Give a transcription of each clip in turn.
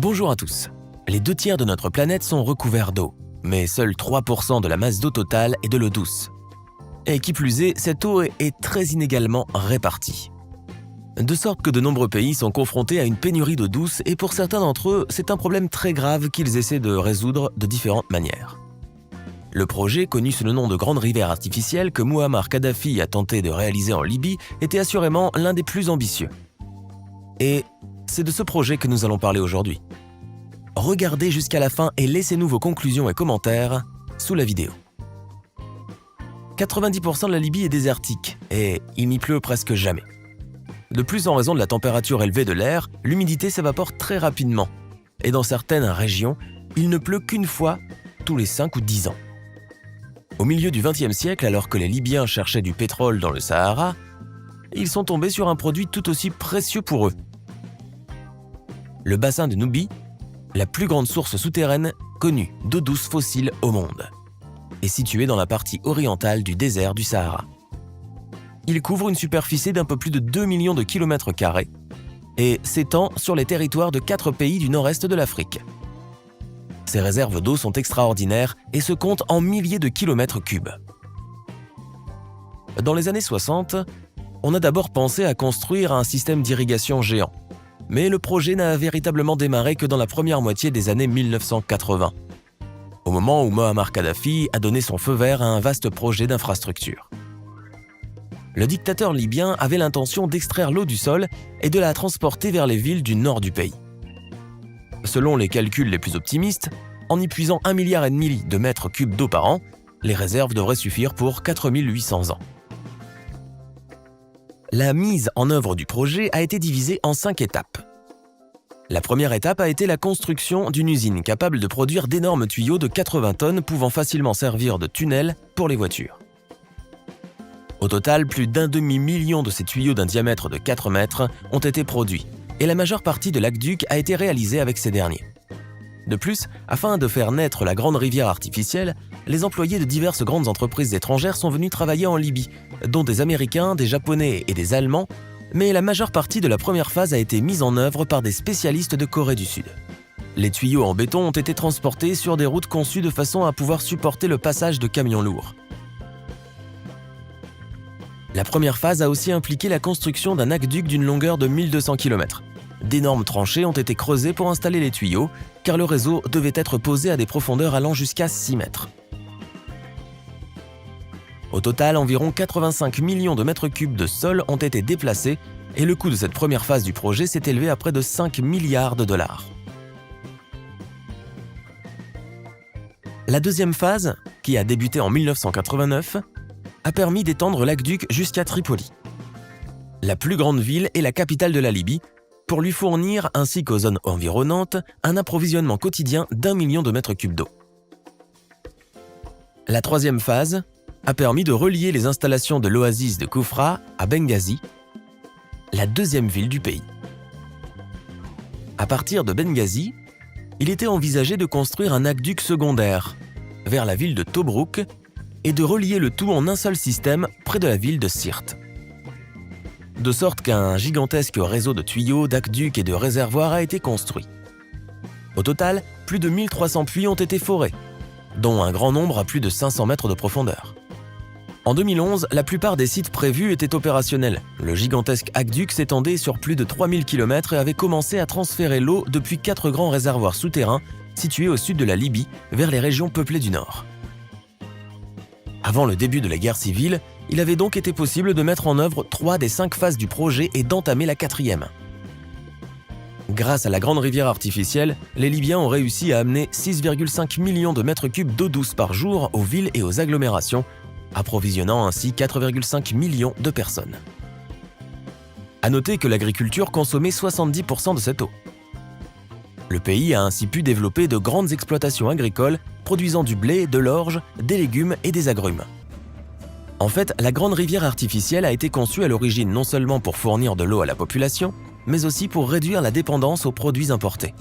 Bonjour à tous. Les 2 tiers de notre planète sont recouverts d'eau, mais seuls 3% de la masse d'eau totale est de l'eau douce. Et qui plus est, cette eau est très inégalement répartie. De sorte que de nombreux pays sont confrontés à une pénurie d'eau douce et pour certains d'entre eux, c'est un problème très grave qu'ils essaient de résoudre de différentes manières. Le projet, connu sous le nom de Grande Rivière Artificielle que Mouammar Kadhafi a tenté de réaliser en Libye, était assurément l'un des plus ambitieux. Et c'est de ce projet que nous allons parler aujourd'hui. Regardez jusqu'à la fin et laissez-nous vos conclusions et commentaires sous la vidéo. 90% de la Libye est désertique et il n'y pleut presque jamais. De plus, en raison de la température élevée de l'air, l'humidité s'évapore très rapidement. Et dans certaines régions, il ne pleut qu'une fois tous les 5 ou 10 ans. Au milieu du XXe siècle, alors que les Libyens cherchaient du pétrole dans le Sahara, ils sont tombés sur un produit tout aussi précieux pour eux. Le bassin de Nubie, la plus grande source souterraine connue d'eau douce fossile au monde, est située dans la partie orientale du désert du Sahara. Il couvre une superficie d'un peu plus de 2 millions de kilomètres carrés et s'étend sur les territoires de 4 pays du nord-est de l'Afrique. Ces réserves d'eau sont extraordinaires et se comptent en milliers de kilomètres cubes. Dans les années 60, on a d'abord pensé à construire un système d'irrigation géant, mais le projet n'a véritablement démarré que dans la première moitié des années 1980, au moment où Mouammar Kadhafi a donné son feu vert à un vaste projet d'infrastructure. Le dictateur libyen avait l'intention d'extraire l'eau du sol et de la transporter vers les villes du nord du pays. Selon les calculs les plus optimistes, en y puisant 1,5 milliard de mètres cubes d'eau par an, les réserves devraient suffire pour 4800 ans. La mise en œuvre du projet a été divisée en 5 étapes. La première étape a été la construction d'une usine capable de produire d'énormes tuyaux de 80 tonnes pouvant facilement servir de tunnel pour les voitures. Au total, plus d'1 demi-million de ces tuyaux d'un diamètre de 4 mètres ont été produits, et la majeure partie de l'aqueduc a été réalisée avec ces derniers. De plus, afin de faire naître la Grande Rivière Artificielle, les employés de diverses grandes entreprises étrangères sont venus travailler en Libye, dont des Américains, des Japonais et des Allemands, mais la majeure partie de la première phase a été mise en œuvre par des spécialistes de Corée du Sud. Les tuyaux en béton ont été transportés sur des routes conçues de façon à pouvoir supporter le passage de camions lourds. La première phase a aussi impliqué la construction d'un aqueduc d'une longueur de 1200 km. D'énormes tranchées ont été creusées pour installer les tuyaux, car le réseau devait être posé à des profondeurs allant jusqu'à 6 mètres. Au total, environ 85 millions de mètres cubes de sol ont été déplacés et le coût de cette première phase du projet s'est élevé à près de 5 milliards de dollars. La deuxième phase, qui a débuté en 1989, a permis d'étendre l'aqueduc jusqu'à Tripoli, la plus grande ville et la capitale de la Libye, pour lui fournir, ainsi qu'aux zones environnantes, un approvisionnement quotidien d'1 million de mètres cubes d'eau. La troisième phase a permis de relier les installations de l'oasis de Koufra à Benghazi, la deuxième ville du pays. À partir de Benghazi, il était envisagé de construire un aqueduc secondaire vers la ville de Tobrouk et de relier le tout en un seul système près de la ville de Sirte. De sorte qu'un gigantesque réseau de tuyaux, d'aqueducs et de réservoirs a été construit. Au total, plus de 1300 puits ont été forés, dont un grand nombre à plus de 500 mètres de profondeur. En 2011, la plupart des sites prévus étaient opérationnels. Le gigantesque aqueduc s'étendait sur plus de 3000 km et avait commencé à transférer l'eau depuis 4 grands réservoirs souterrains situés au sud de la Libye vers les régions peuplées du nord. Avant le début de la guerre civile, il avait donc été possible de mettre en œuvre 3 des 5 phases du projet et d'entamer la 4e. Grâce à la Grande Rivière Artificielle, les Libyens ont réussi à amener 6,5 millions de mètres cubes d'eau douce par jour aux villes et aux agglomérations, approvisionnant ainsi 4,5 millions de personnes. À noter que l'agriculture consommait 70% de cette eau. Le pays a ainsi pu développer de grandes exploitations agricoles produisant du blé, de l'orge, des légumes et des agrumes. En fait, la Grande Rivière Artificielle a été conçue à l'origine non seulement pour fournir de l'eau à la population, mais aussi pour réduire la dépendance aux produits importés.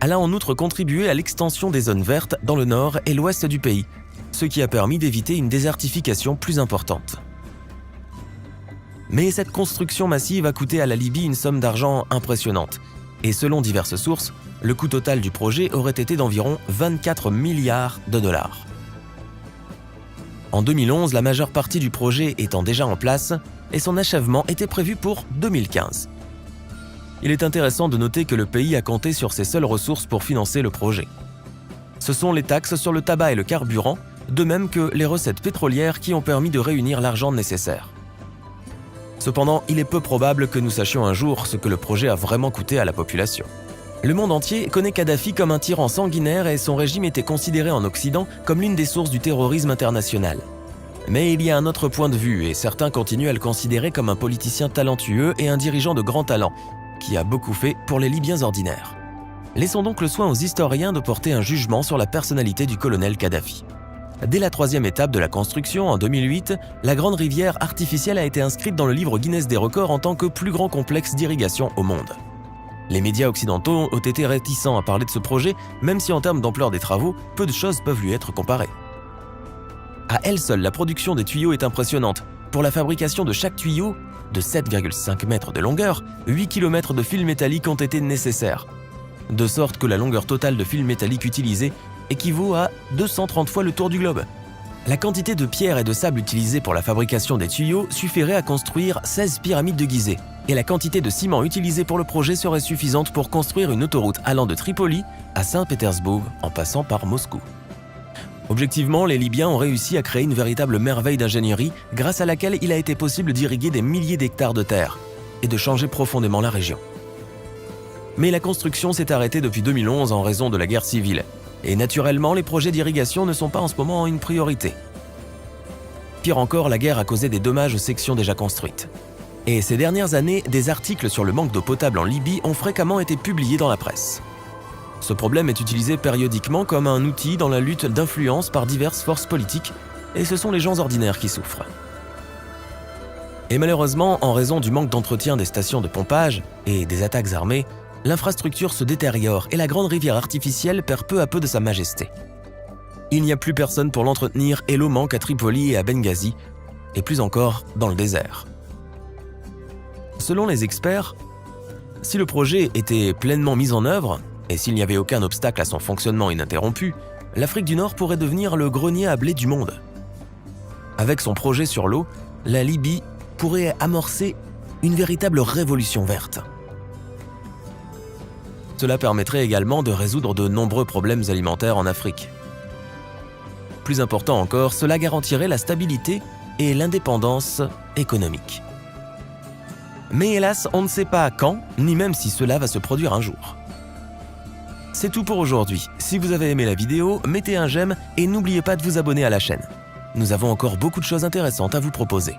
Elle a en outre contribué à l'extension des zones vertes dans le nord et l'ouest du pays, ce qui a permis d'éviter une désertification plus importante. Mais cette construction massive a coûté à la Libye une somme d'argent impressionnante, Et selon diverses sources, le coût total du projet aurait été d'environ 24 milliards de dollars. En 2011, la majeure partie du projet étant déjà en place et son achèvement était prévu pour 2015. Il est intéressant de noter que le pays a compté sur ses seules ressources pour financer le projet. Ce sont les taxes sur le tabac et le carburant, de même que les recettes pétrolières qui ont permis de réunir l'argent nécessaire. Cependant, il est peu probable que nous sachions un jour ce que le projet a vraiment coûté à la population. Le monde entier connaît Kadhafi comme un tyran sanguinaire et son régime était considéré en Occident comme l'une des sources du terrorisme international. Mais il y a un autre point de vue et certains continuent à le considérer comme un politicien talentueux et un dirigeant de grand talent, qui a beaucoup fait pour les Libyens ordinaires. Laissons donc le soin aux historiens de porter un jugement sur la personnalité du colonel Kadhafi. Dès la troisième étape de la construction, en 2008, la grande rivière artificielle a été inscrite dans le livre Guinness des records en tant que plus grand complexe d'irrigation au monde. Les médias occidentaux ont été réticents à parler de ce projet, même si en termes d'ampleur des travaux, peu de choses peuvent lui être comparées. À elle seule, la production des tuyaux est impressionnante. Pour la fabrication de chaque tuyau, de 7,5 mètres de longueur, 8 km de fil métallique ont été nécessaires. De sorte que la longueur totale de fil métallique utilisée équivaut à 230 fois le tour du globe. La quantité de pierre et de sable utilisée pour la fabrication des tuyaux suffirait à construire 16 pyramides de Gizeh, et la quantité de ciment utilisée pour le projet serait suffisante pour construire une autoroute allant de Tripoli à Saint-Pétersbourg en passant par Moscou. Objectivement, les Libyens ont réussi à créer une véritable merveille d'ingénierie grâce à laquelle il a été possible d'irriguer des milliers d'hectares de terre et de changer profondément la région. Mais la construction s'est arrêtée depuis 2011 en raison de la guerre civile. Et naturellement, les projets d'irrigation ne sont pas en ce moment une priorité. Pire encore, la guerre a causé des dommages aux sections déjà construites. Et ces dernières années, des articles sur le manque d'eau potable en Libye ont fréquemment été publiés dans la presse. Ce problème est utilisé périodiquement comme un outil dans la lutte d'influence par diverses forces politiques, et ce sont les gens ordinaires qui souffrent. Et malheureusement, en raison du manque d'entretien des stations de pompage et des attaques armées, l'infrastructure se détériore et la grande rivière artificielle perd peu à peu de sa majesté. Il n'y a plus personne pour l'entretenir et l'eau manque à Tripoli et à Benghazi, et plus encore dans le désert. Selon les experts, si le projet était pleinement mis en œuvre, et s'il n'y avait aucun obstacle à son fonctionnement ininterrompu, l'Afrique du Nord pourrait devenir le grenier à blé du monde. Avec son projet sur l'eau, la Libye pourrait amorcer une véritable révolution verte. Cela permettrait également de résoudre de nombreux problèmes alimentaires en Afrique. Plus important encore, cela garantirait la stabilité et l'indépendance économique. Mais hélas, on ne sait pas quand, ni même si cela va se produire un jour. C'est tout pour aujourd'hui. Si vous avez aimé la vidéo, mettez un j'aime et n'oubliez pas de vous abonner à la chaîne. Nous avons encore beaucoup de choses intéressantes à vous proposer.